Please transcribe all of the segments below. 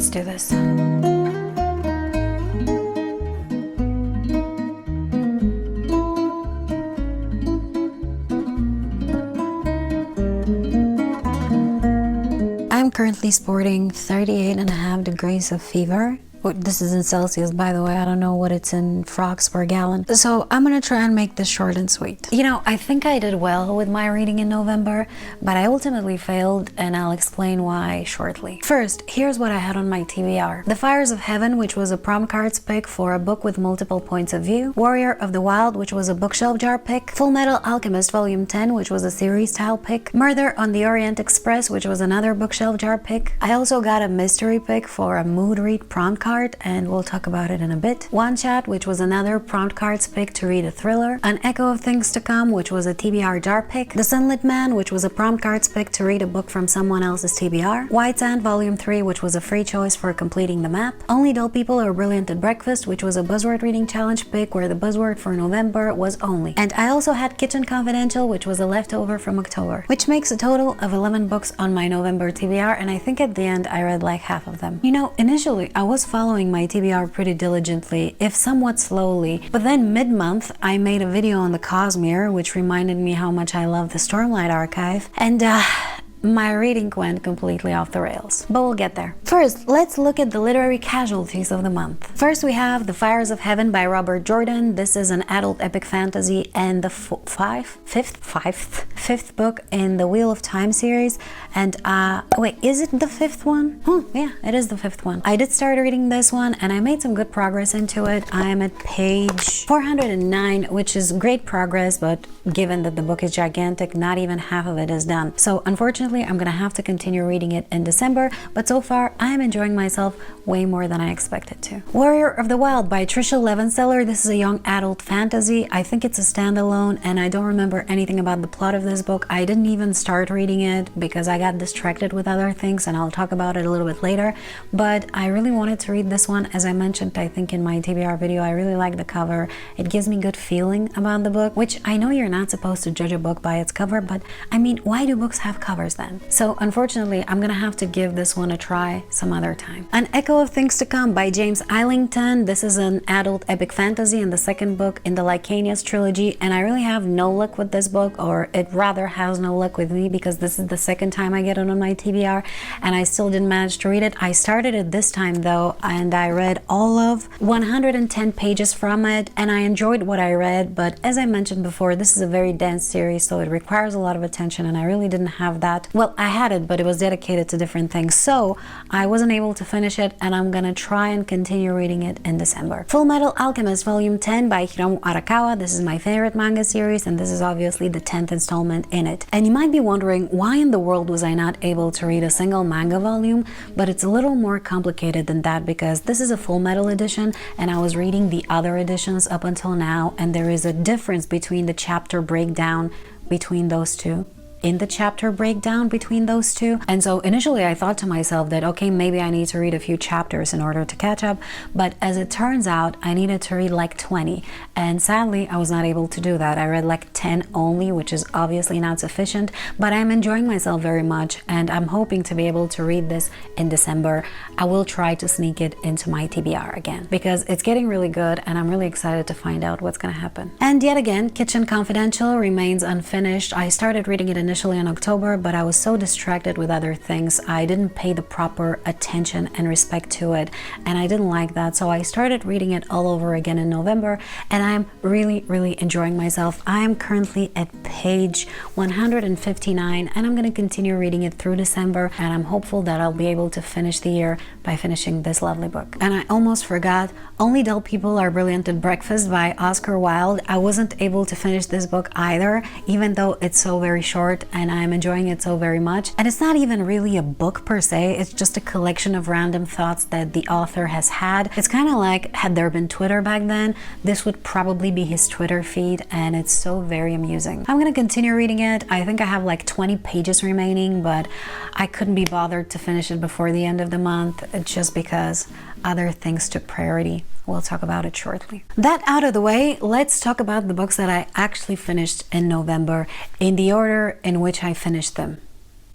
Let's do this. I'm currently sporting 38.5 degrees of fever. This is in Celsius, by the way. I don't know what it's in frogs per gallon. So I'm gonna try and make this short and sweet. You know, I think I did well with my reading in November, but I ultimately failed, and I'll explain why shortly. First, here's what I had on my TBR. The Fires of Heaven, which was a prompt cards pick for a book with multiple points of view. Warrior of the Wild, which was a bookshelf jar pick. Full Metal Alchemist Volume 10, which was a series style pick. Murder on the Orient Express, which was another bookshelf jar pick. I also got a mystery pick for a mood read prompt card, and we'll talk about it in a bit. One Shot, which was another prompt cards pick to read a thriller. An Echo of Things to Come, which was a TBR jar pick. The Sunlit Man, which was a prompt cards pick to read a book from someone else's TBR. White Sand Volume 3, which was a free choice for completing the map. Only Dull People Are Brilliant at Breakfast, which was a buzzword reading challenge pick where the buzzword for November was only. And I also had Kitchen Confidential, which was a leftover from October, which makes a total of 11 books on my November TBR, and I think at the end I read like half of them. You know, initially I was following my TBR pretty diligently, if somewhat slowly, but then mid-month I made a video on the Cosmere, which reminded me how much I love the Stormlight archive, and my reading went completely off the rails, but we'll get there. First, let's look at the literary casualties of the month. First, we have The Fires of Heaven by Robert Jordan. This is an adult epic fantasy and the fifth book in the Wheel of Time series. And wait, is it the fifth one? Oh, yeah, it is the fifth one. I did start reading this one and I made some good progress into it. I am at page 409, which is great progress, but given that the book is gigantic, not even half of it is done. So unfortunately, I'm gonna have to continue reading it in December, but so far I am enjoying myself way more than I expected to. Warrior of the Wild by Tricia Levenseller. This is a young adult fantasy. I think it's a standalone, and I don't remember anything about the plot of this book. I didn't even start reading it because I got distracted with other things, and I'll talk about it a little bit later, but I really wanted to read this one. As I mentioned, I think in my TBR video, I really like the cover. It gives me good feeling about the book, which I know you're not supposed to judge a book by its cover, but I mean, why do books have covers then? So unfortunately, I'm gonna have to give this one a try some other time. An Echo of Things to Come by James Islington. This is an adult epic fantasy and the second book in the Lycanius trilogy, and I really have no luck with this book, or it rather has no luck with me, because this is the second time I get it on my TBR and I still didn't manage to read it. I started it this time though, and I read all of 110 pages from it, and I enjoyed what I read, but as I mentioned before, this is a very dense series, so it requires a lot of attention, and I really didn't have that. Well, I had it, but it was dedicated to different things, so I wasn't able to finish it, and I'm gonna try and continue reading it in December. Full Metal Alchemist Volume 10 by Hiromu Arakawa. This is my favorite manga series, and this is obviously the 10th installment in it. And you might be wondering, why in the world was I not able to read a single manga volume? But it's a little more complicated than that, because this is a Full Metal edition, and I was reading the other editions up until now, and there is a difference between the chapter breakdown between those two. And so initially I thought to myself that, okay, maybe I need to read a few chapters in order to catch up, but as it turns out, I needed to read like 20, and sadly I was not able to do that. I read like 10 only, which is obviously not sufficient, but I'm enjoying myself very much, and I'm hoping to be able to read this in December. I will try to sneak it into my TBR again, because it's getting really good, and I'm really excited to find out what's gonna happen. And yet again, Kitchen Confidential remains unfinished. I started reading it initially in October, but I was so distracted with other things, I didn't pay the proper attention and respect to it, and I didn't like that, so I started reading it all over again in November, and I'm really enjoying myself. I am currently at page 159, and I'm going to continue reading it through December, and I'm hopeful that I'll be able to finish the year by finishing this lovely book. And I almost forgot, Only Dull People Are Brilliant at Breakfast by Oscar Wilde. I wasn't able to finish this book either, even though it's so very short, and I'm enjoying it so very much. And it's not even really a book per se, it's just a collection of random thoughts that the author has had. It's kind of like, had there been Twitter back then, this would probably be his Twitter feed, and it's so very amusing. I'm gonna continue reading it. I think I have like 20 pages remaining, but I couldn't be bothered to finish it before the end of the month, just because other things took priority. We'll talk about it shortly. That out of the way, let's talk about the books that I actually finished in November in the order in which I finished them.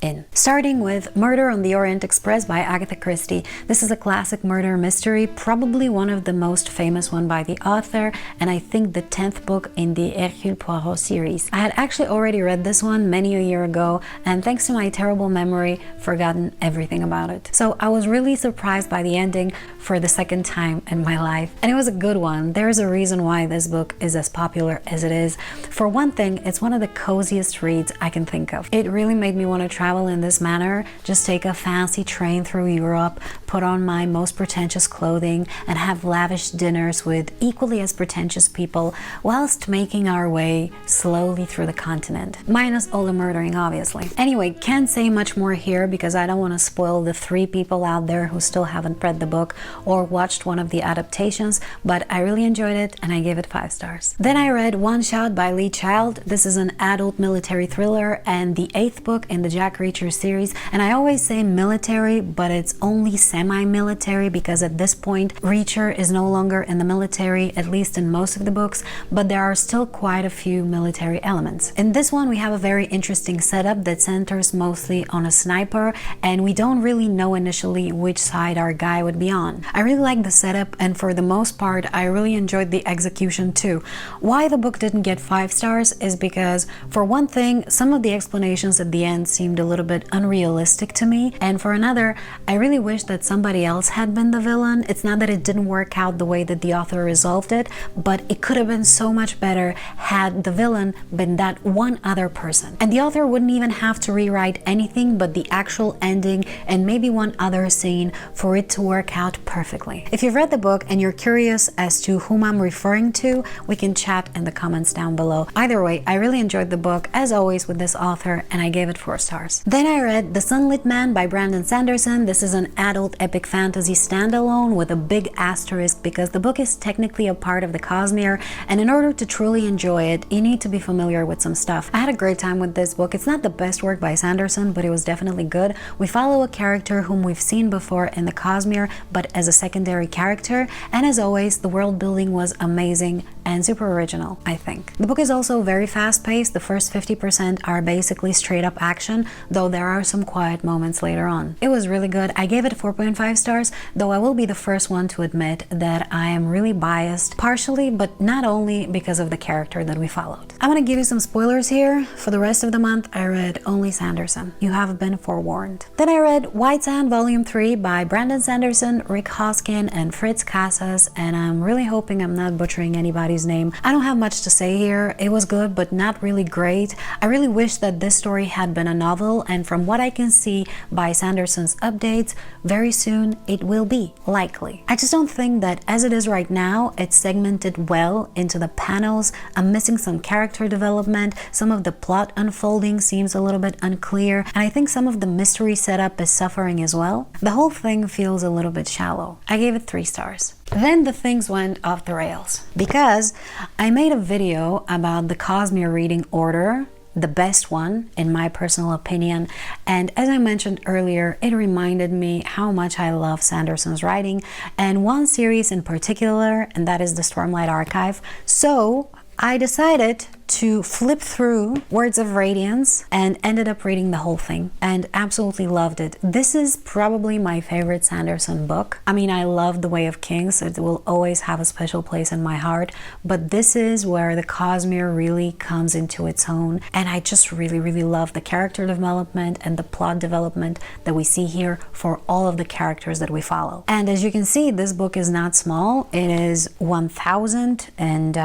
in. Starting with Murder on the Orient Express by Agatha Christie. This is a classic murder mystery, probably one of the most famous one by the author, and I think the 10th book in the Hercule Poirot series. I had actually already read this one many a year ago, and thanks to my terrible memory, forgotten everything about it. So I was really surprised by the ending for the second time in my life, and it was a good one. There's a reason why this book is as popular as it is. For one thing, it's one of the coziest reads I can think of. It really made me want to travel in this manner, just take a fancy train through Europe, put on my most pretentious clothing, and have lavish dinners with equally as pretentious people whilst making our way slowly through the continent. Minus all the murdering, obviously. Anyway, can't say much more here because I don't want to spoil the 3 people out there who still haven't read the book or watched one of the adaptations, but I really enjoyed it and I gave it 5 stars. Then I read One Shot by Lee Child. This is an adult military thriller and the 8th book in the Jack Reacher series, and I always say military, but it's only semi-military because at this point Reacher is no longer in the military, at least in most of the books, but there are still quite a few military elements. In this one we have a very interesting setup that centers mostly on a sniper, and we don't really know initially which side our guy would be on. I really like the setup, and for the most part I really enjoyed the execution too. Why the book didn't get 5 stars is because, for one thing, some of the explanations at the end seemed a little bit unrealistic to me, and for another, I really wish that somebody else had been the villain. It's not that it didn't work out the way that the author resolved it, but it could have been so much better had the villain been that one other person. And the author wouldn't even have to rewrite anything but the actual ending and maybe one other scene for it to work out perfectly. If you've read the book and you're curious as to whom I'm referring to, we can chat in the comments down below. Either way, I really enjoyed the book, as always with this author, and I gave it 4 stars. Then I read The Sunlit Man by Brandon Sanderson. This is an adult epic fantasy standalone with a big asterisk because the book is technically a part of the Cosmere, and in order to truly enjoy it, you need to be familiar with some stuff. I had a great time with this book. It's not the best work by Sanderson, but it was definitely good. We follow a character whom we've seen before in the Cosmere, but as a secondary character, and as always, the world building was amazing and super original, I think. The book is also very fast-paced. The first 50% are basically straight-up action, though there are some quiet moments later on. It was really good. I gave it 4.5 stars, though I will be the first one to admit that I am really biased, partially, but not only because of the character that we followed. I'm gonna give you some spoilers here. For the rest of the month, I read only Sanderson. You have been forewarned. Then I read White Sand Volume 3 by Brandon Sanderson, Rick Hoskin, and Fritz Casas, and I'm really hoping I'm not butchering anybody's name. I don't have much to say here. It was good, but not really great. I really wish that this story had been a novel, and from what I can see by Sanderson's updates, very soon it will be, likely. I just don't think that as it is right now, it's segmented well into the panels. I'm missing some character development, some of the plot unfolding seems a little bit unclear, and I think some of the mystery setup is suffering as well. The whole thing feels a little bit shallow. I gave it 3 stars. Then the things went off the rails because I made a video about the Cosmere reading order, the best one in my personal opinion, and as I mentioned earlier, it reminded me how much I love Sanderson's writing and one series in particular, and that is the Stormlight Archive. So I decided to flip through Words of Radiance and ended up reading the whole thing and absolutely loved it. This is probably my favorite Sanderson book. I mean, I love The Way of Kings, so it will always have a special place in my heart, but this is where the Cosmere really comes into its own, and I just really love the character development and the plot development that we see here for all of the characters that we follow. And as you can see, this book is not small. It is 1,000 and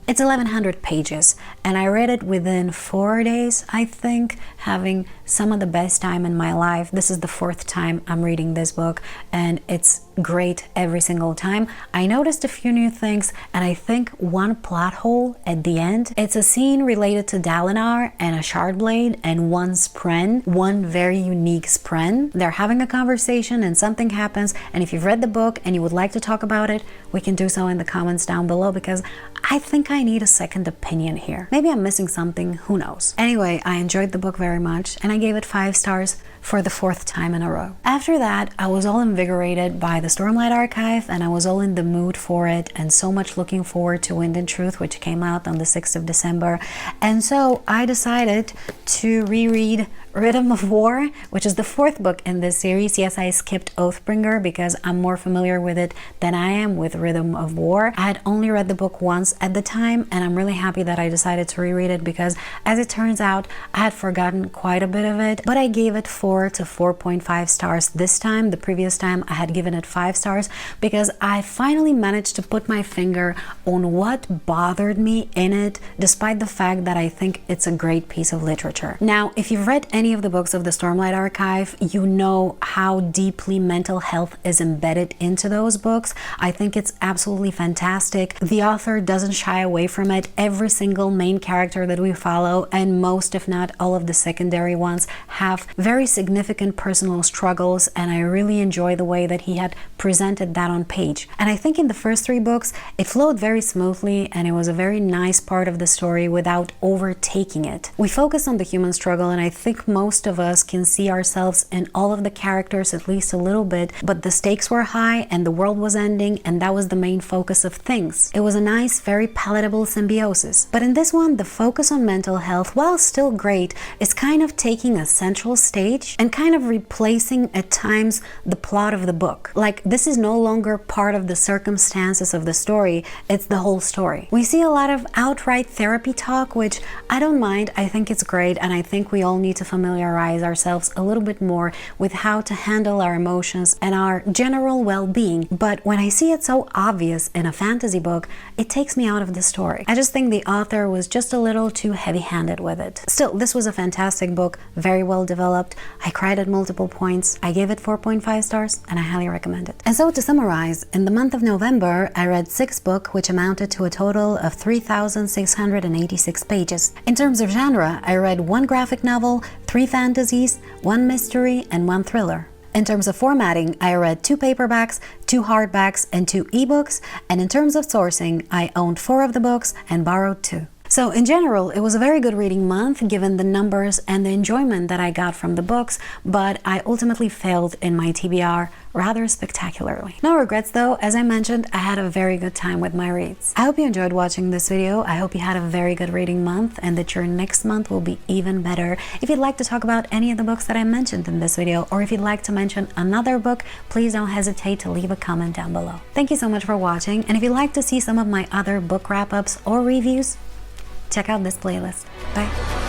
it's 1,100 pages. And I read it within 4 days, I think, having some of the best time in my life. This is the 4th time I'm reading this book, and it's great every single time. I noticed a few new things, and I think one plot hole at the end. It's a scene related to Dalinar and a Shardblade and one Spren, one very unique Spren. They're having a conversation and something happens, and if you've read the book and you would like to talk about it, we can do so in the comments down below, because I think I need a second opinion here. Maybe I'm missing something, who knows. Anyway, I enjoyed the book very much, and I gave it 5 stars for the 4th time in a row. After that, I was all invigorated by the Stormlight Archive, and I was all in the mood for it, and so much looking forward to Wind and Truth, which came out on the 6th of December. And so I decided to reread Rhythm of War, which is the 4th book in this series. Yes, I skipped Oathbringer because I'm more familiar with it than I am with Rhythm of War. I had only read the book once at the time, and I'm really happy that I decided to reread it because, as it turns out, I had forgotten quite a bit of it, but I gave it 4 to 4.5 stars this time. The previous time I had given it 5 stars because I finally managed to put my finger on what bothered me in it, despite the fact that I think it's a great piece of literature. Now, if you've read any of the books of the Stormlight Archive, you know how deeply mental health is embedded into those books. I think it's absolutely fantastic. The author doesn't shy away from it. Every single main character that we follow, and most if not all of the secondary ones, have very significant personal struggles, and I really enjoy the way that he had presented that on page. And I think in the first 3 books it flowed very smoothly, and it was a very nice part of the story without overtaking it. We focus on the human struggle, and I think most of us can see ourselves in all of the characters at least a little bit, but the stakes were high and the world was ending, and that was the main focus of things. It was a nice, very palatable symbiosis. But in this one, the focus on mental health, while still great, is kind of taking a central stage and kind of replacing at times the plot of the book. Like, this is no longer part of the circumstances of the story, it's the whole story. We see a lot of outright therapy talk, which I don't mind. I think it's great, and I think we all need to familiarize ourselves a little bit more with how to handle our emotions and our general well-being. But when I see it so obvious in a fantasy book, it takes me out of the story. I just think the author was just a little too heavy-handed with it. Still, this was a fantastic book, very well developed. I cried at multiple points. I gave it 4.5 stars, and I highly recommend it. And so, to summarize, in the month of November, I read 6 books, which amounted to a total of 3,686 pages. In terms of genre, I read 1 graphic novel, 3 fantasies, 1 mystery, and 1 thriller. In terms of formatting, I read 2 paperbacks, 2 hardbacks, and 2 ebooks, and in terms of sourcing, I owned 4 of the books and borrowed 2. So in general, it was a very good reading month given the numbers and the enjoyment that I got from the books, but I ultimately failed in my TBR rather spectacularly. No regrets though. As I mentioned, I had a very good time with my reads. I hope you enjoyed watching this video. I hope you had a very good reading month and that your next month will be even better. If you'd like to talk about any of the books that I mentioned in this video, or if you'd like to mention another book, please don't hesitate to leave a comment down below. Thank you so much for watching, and if you'd like to see some of my other book wrap-ups or reviews, check out this playlist. Bye!